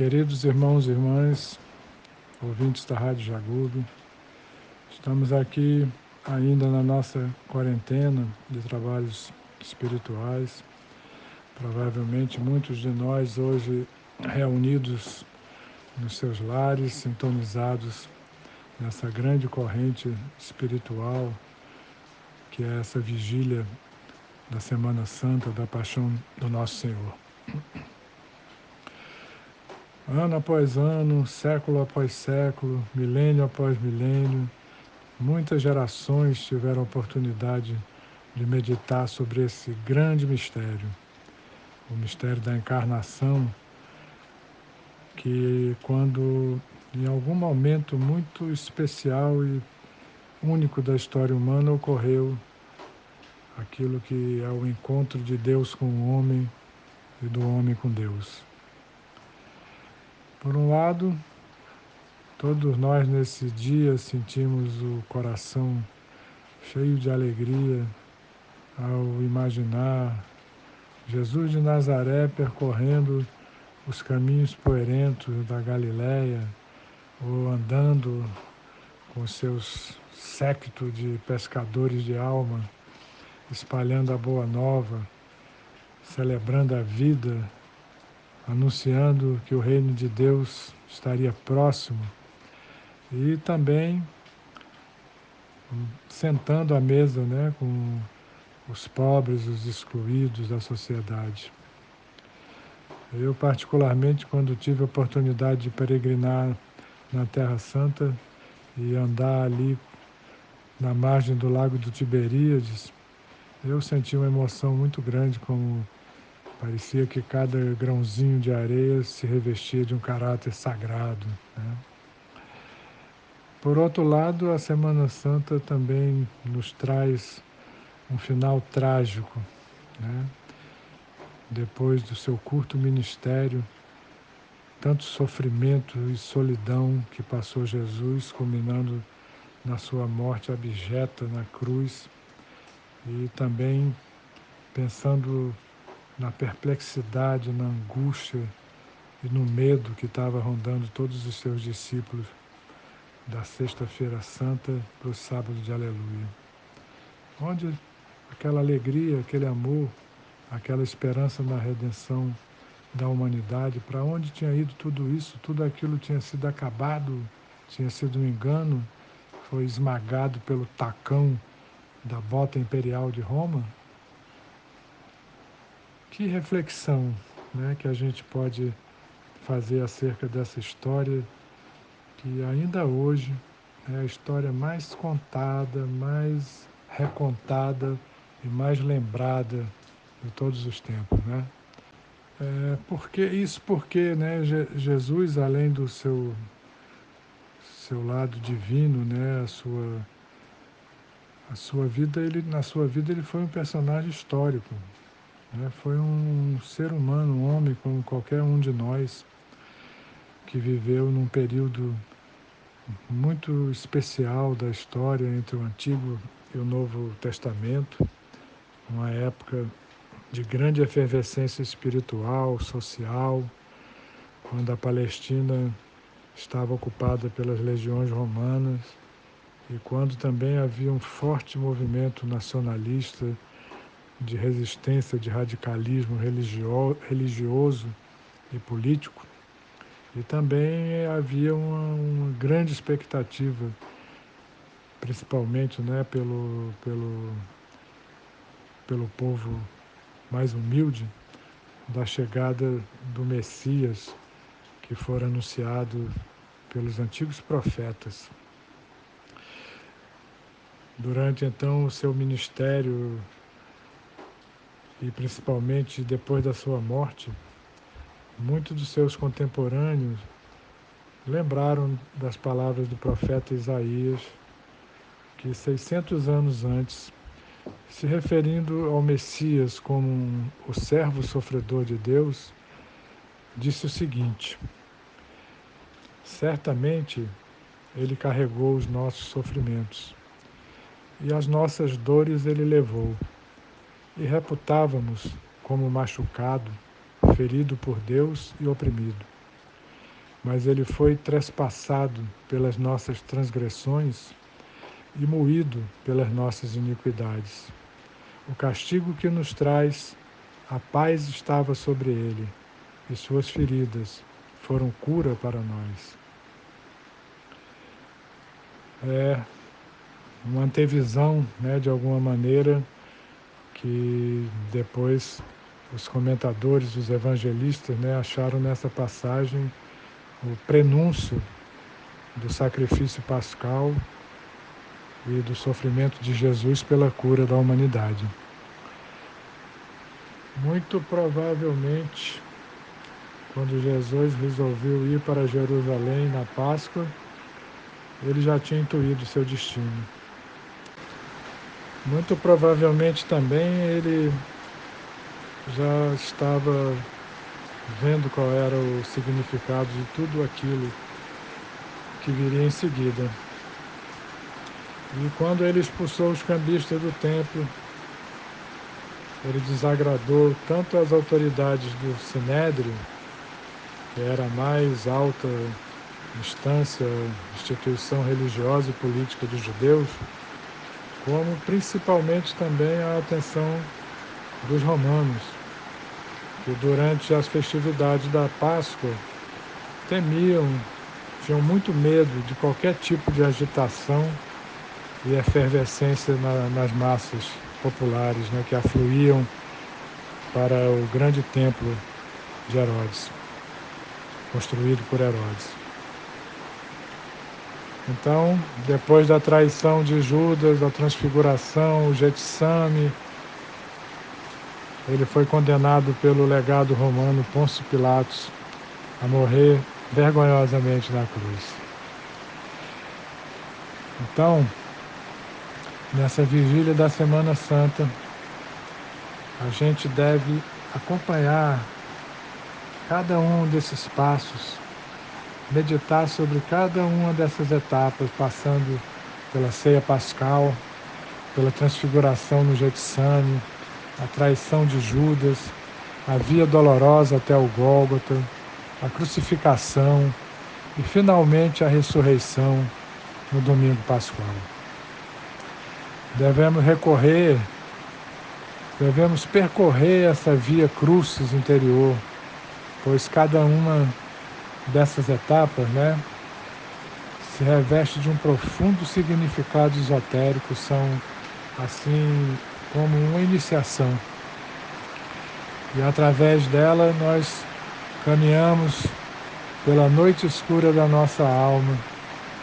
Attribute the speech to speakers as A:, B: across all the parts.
A: Queridos irmãos e irmãs, ouvintes da Rádio Jagube, estamos aqui ainda na nossa quarentena de trabalhos espirituais. Provavelmente muitos de nós hoje reunidos nos seus lares, sintonizados nessa grande corrente espiritual que é essa vigília da Semana Santa, da Paixão do Nosso Senhor. Ano após ano, século após século, milênio após milênio, muitas gerações tiveram a oportunidade de meditar sobre esse grande mistério, o mistério da encarnação, que quando em algum momento muito especial e único da história humana ocorreu aquilo que é o encontro de Deus com o homem e do homem com Deus. Por um lado, todos nós nesse dia sentimos o coração cheio de alegria ao imaginar Jesus de Nazaré percorrendo os caminhos poerentos da Galileia ou andando com seus séquito de pescadores de alma, espalhando a boa nova, celebrando a vida, anunciando que o reino de Deus estaria próximo e também sentando à mesa, com os pobres, os excluídos da sociedade. Eu, particularmente, quando tive a oportunidade de peregrinar na Terra Santa e andar ali na margem do Lago do Tiberíades, eu senti uma emoção muito grande, como parecia que cada grãozinho de areia se revestia de um caráter sagrado, Por outro lado, a Semana Santa também nos traz um final trágico, Depois do seu curto ministério, tanto sofrimento e solidão que passou Jesus, culminando na sua morte abjeta na cruz, e também pensando na perplexidade, na angústia e no medo que estava rondando todos os seus discípulos da Sexta-feira Santa para o Sábado de Aleluia. Onde aquela alegria, aquele amor, aquela esperança na redenção da humanidade, para onde tinha ido tudo isso? Tudo aquilo tinha sido acabado, tinha sido um engano, foi esmagado pelo tacão da bota imperial de Roma. Que reflexão, que a gente pode fazer acerca dessa história, que ainda hoje é a história mais contada, mais recontada e mais lembrada de todos os tempos, Porque Jesus, além do seu lado divino, na sua vida ele foi um personagem histórico, Foi um ser humano, um homem como qualquer um de nós, que viveu num período muito especial da história entre o Antigo e o Novo Testamento, uma época de grande efervescência espiritual, social, quando a Palestina estava ocupada pelas legiões romanas e quando também havia um forte movimento nacionalista de resistência, de radicalismo religioso e político. E também havia uma grande expectativa, principalmente pelo povo mais humilde, da chegada do Messias, que fora anunciado pelos antigos profetas. Durante então o seu ministério e principalmente depois da sua morte, muitos dos seus contemporâneos lembraram das palavras do profeta Isaías, que 600 anos antes, se referindo ao Messias como o servo sofredor de Deus, disse o seguinte: certamente ele carregou os nossos sofrimentos, e as nossas dores ele levou, e reputávamos como machucado, ferido por Deus e oprimido. mas ele foi trespassado pelas nossas transgressões e moído pelas nossas iniquidades. O castigo que nos traz a paz estava sobre ele, e suas feridas foram cura para nós. É uma antevisão, de alguma maneira, que depois os comentadores, os evangelistas, acharam nessa passagem o prenúncio do sacrifício pascal e do sofrimento de Jesus pela cura da humanidade. Muito provavelmente, quando Jesus resolveu ir para Jerusalém na Páscoa, ele já tinha intuído seu destino. Muito provavelmente também ele já estava vendo qual era o significado de tudo aquilo que viria em seguida. E quando ele expulsou os cambistas do templo, ele desagradou tanto as autoridades do Sinédrio, que era a mais alta instância, instituição religiosa e política dos judeus, como principalmente também a atenção dos romanos, que durante as festividades da Páscoa temiam, tinham muito medo de qualquer tipo de agitação e efervescência nas massas populares, que afluíam para o grande templo de Herodes, construído por Herodes. Então, depois da traição de Judas, da transfiguração, o Getsame, ele foi condenado pelo legado romano Pôncio Pilatos a morrer vergonhosamente na cruz. Então, nessa vigília da Semana Santa, a gente deve acompanhar cada um desses passos, meditar sobre cada uma dessas etapas, passando pela ceia pascal, pela transfiguração no Getsame, a traição de Judas, a via dolorosa até o Gólgota, a crucificação e finalmente a ressurreição no domingo pascual. Devemos percorrer essa via crucis interior, pois cada uma dessas etapas, se reveste de um profundo significado esotérico, são assim como uma iniciação. E através dela nós caminhamos pela noite escura da nossa alma,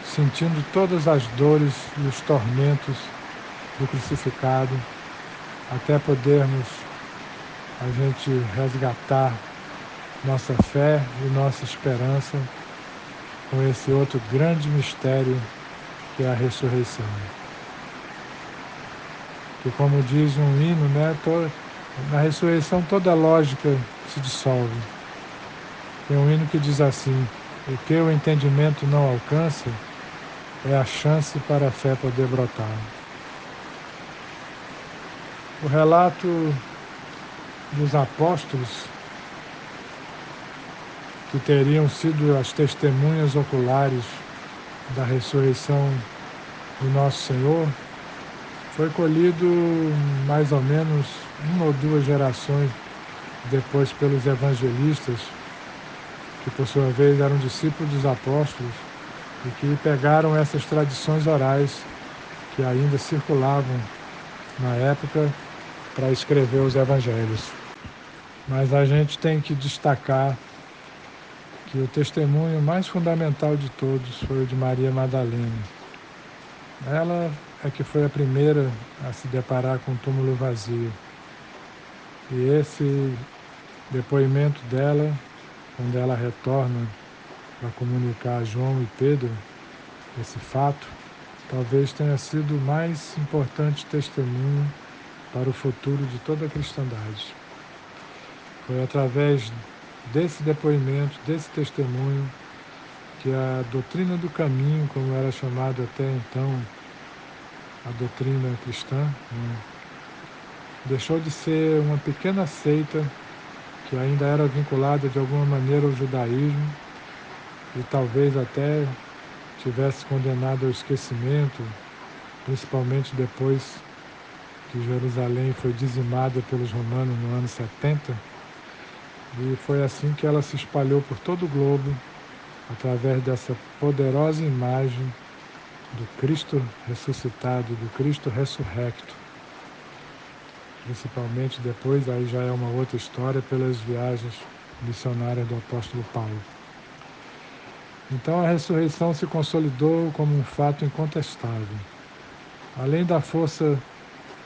A: sentindo todas as dores e os tormentos do crucificado, até podermos a gente resgatar nossa fé e nossa esperança com esse outro grande mistério que é a ressurreição. Que, como diz um hino, na ressurreição toda lógica se dissolve. Tem um hino que diz assim: o que o entendimento não alcança é a chance para a fé poder brotar. O relato dos apóstolos, que teriam sido as testemunhas oculares da ressurreição do nosso Senhor, foi colhido mais ou menos 1 ou 2 gerações depois pelos evangelistas, que por sua vez eram discípulos dos apóstolos e que pegaram essas tradições orais que ainda circulavam na época para escrever os evangelhos. Mas a gente tem que destacar que o testemunho mais fundamental de todos foi o de Maria Madalena. Ela é que foi a primeira a se deparar com o túmulo vazio. E esse depoimento dela, quando ela retorna para comunicar a João e Pedro esse fato, talvez tenha sido o mais importante testemunho para o futuro de toda a cristandade. Foi através desse depoimento, desse testemunho, que a doutrina do caminho, como era chamada até então a doutrina cristã, deixou de ser uma pequena seita que ainda era vinculada de alguma maneira ao judaísmo e talvez até tivesse condenado ao esquecimento, principalmente depois que Jerusalém foi dizimada pelos romanos no ano 70, e foi assim que ela se espalhou por todo o globo, através dessa poderosa imagem do Cristo ressuscitado, do Cristo ressurrecto. Principalmente depois, aí já é uma outra história, pelas viagens missionárias do apóstolo Paulo. Então a ressurreição se consolidou como um fato incontestável. Além da força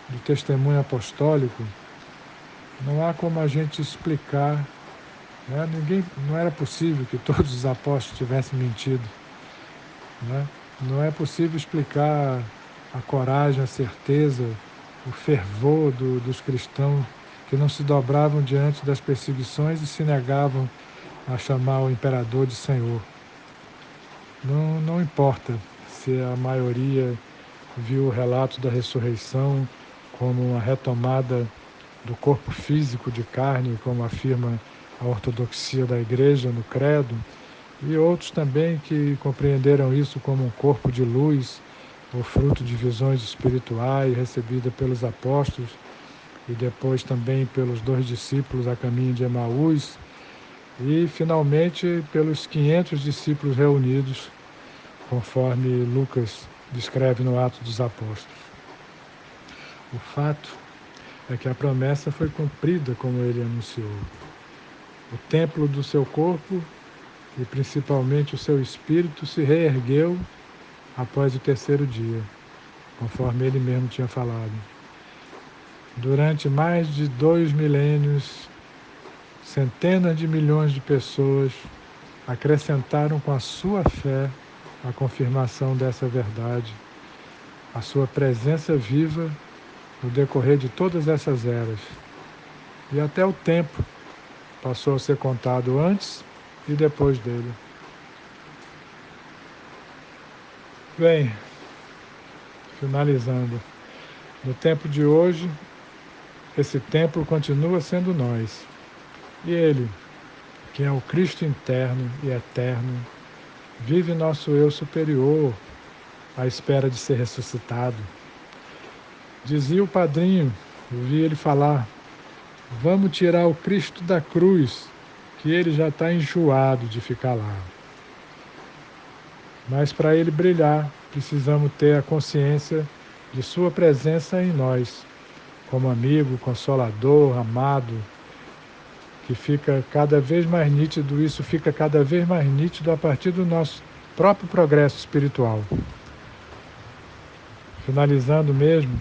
A: do testemunho apostólico, não há como a gente explicar, né? Não era possível que todos os apóstolos tivessem mentido, né? Não é possível explicar a coragem, a certeza, o fervor dos cristãos que não se dobravam diante das perseguições e se negavam a chamar o imperador de Senhor. Não importa se a maioria viu o relato da ressurreição como uma retomada do corpo físico de carne, como afirma a ortodoxia da Igreja no credo, e outros também que compreenderam isso como um corpo de luz, o fruto de visões espirituais recebidas pelos apóstolos e depois também pelos 2 discípulos a caminho de Emaús e finalmente pelos 500 discípulos reunidos, conforme Lucas descreve no Atos dos Apóstolos. O fato é que a promessa foi cumprida como ele anunciou. O templo do seu corpo e principalmente o seu espírito se reergueu após o 3º dia, conforme ele mesmo tinha falado. Durante mais de 2 milênios, centenas de milhões de pessoas acrescentaram com a sua fé a confirmação dessa verdade, a sua presença viva no decorrer de todas essas eras. E até o tempo passou a ser contado antes e depois dele. Bem, finalizando, no tempo de hoje, esse templo continua sendo nós. E ele, que é o Cristo interno e eterno, vive nosso eu superior à espera de ser ressuscitado. Dizia o padrinho, ouvi ele falar, vamos tirar o Cristo da cruz, que ele já está enjoado de ficar lá. Mas para ele brilhar, precisamos ter a consciência de sua presença em nós, como amigo, consolador, amado, que fica cada vez mais nítido, isso fica cada vez mais nítido a partir do nosso próprio progresso espiritual. Finalizando mesmo,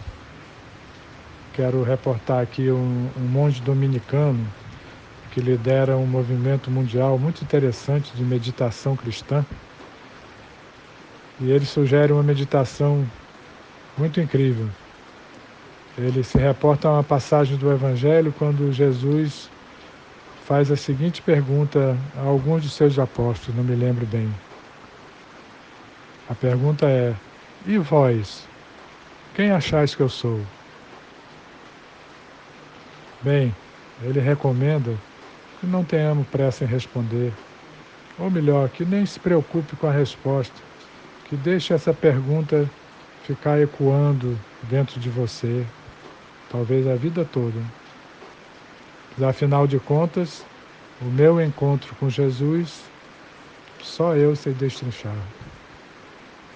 A: quero reportar aqui um monge dominicano que lidera um movimento mundial muito interessante de meditação cristã. E ele sugere uma meditação muito incrível. Ele se reporta a uma passagem do Evangelho quando Jesus faz a seguinte pergunta a alguns de seus apóstolos, não me lembro bem. A pergunta é, e vós, quem achais que eu sou? Bem, ele recomenda que não tenhamos pressa em responder, ou melhor, que nem se preocupe com a resposta, que deixe essa pergunta ficar ecoando dentro de você, talvez a vida toda. Mas, afinal de contas, o meu encontro com Jesus, só eu sei destrinchar.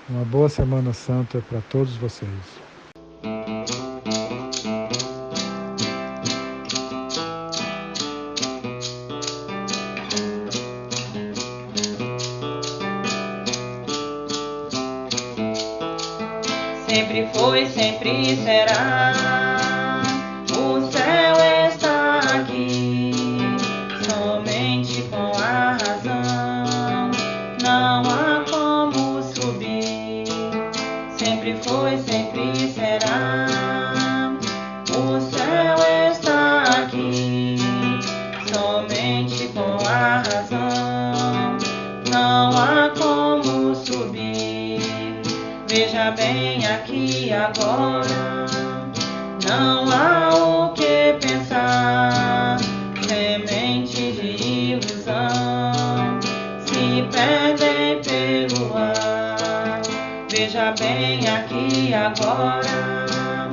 A: Uma boa Semana Santa para todos vocês.
B: Sempre foi, sempre será. O céu está aqui, somente com a razão. Não há como subir. Sempre foi, sempre será. O céu está aqui, somente com a razão. Não há como subir. Veja bem aqui agora, não há o que pensar, semente de ilusão, se perde está bem aqui agora.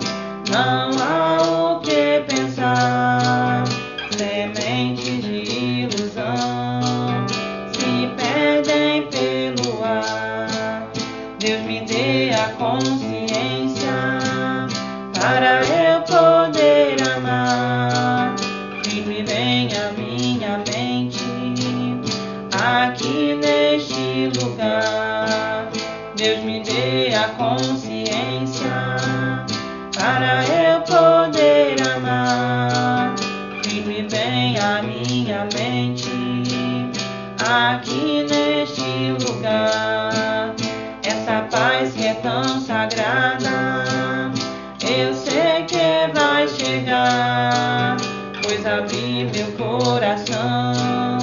B: Não há o que pensar. Sementes de ilusão se perdem pelo ar. Deus me dê a consciência para eu poder amar. Que me venha a minha mente aqui neste lugar. Deus me dê a consciência para eu poder amar. Que me venha a minha mente aqui neste lugar. Essa paz que é tão sagrada, eu sei que vai chegar, pois abri meu coração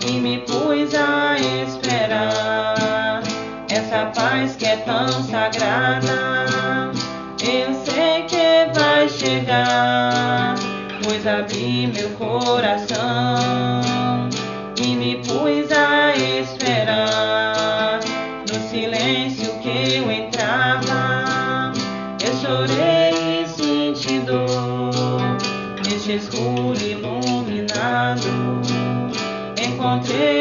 B: e me pus a esperar. Essa paz que é tão sagrada, eu sei que vai chegar, pois abri meu coração e me pus a esperar. No silêncio que eu entrava, eu chorei e senti dor. Neste escuro iluminado, encontrei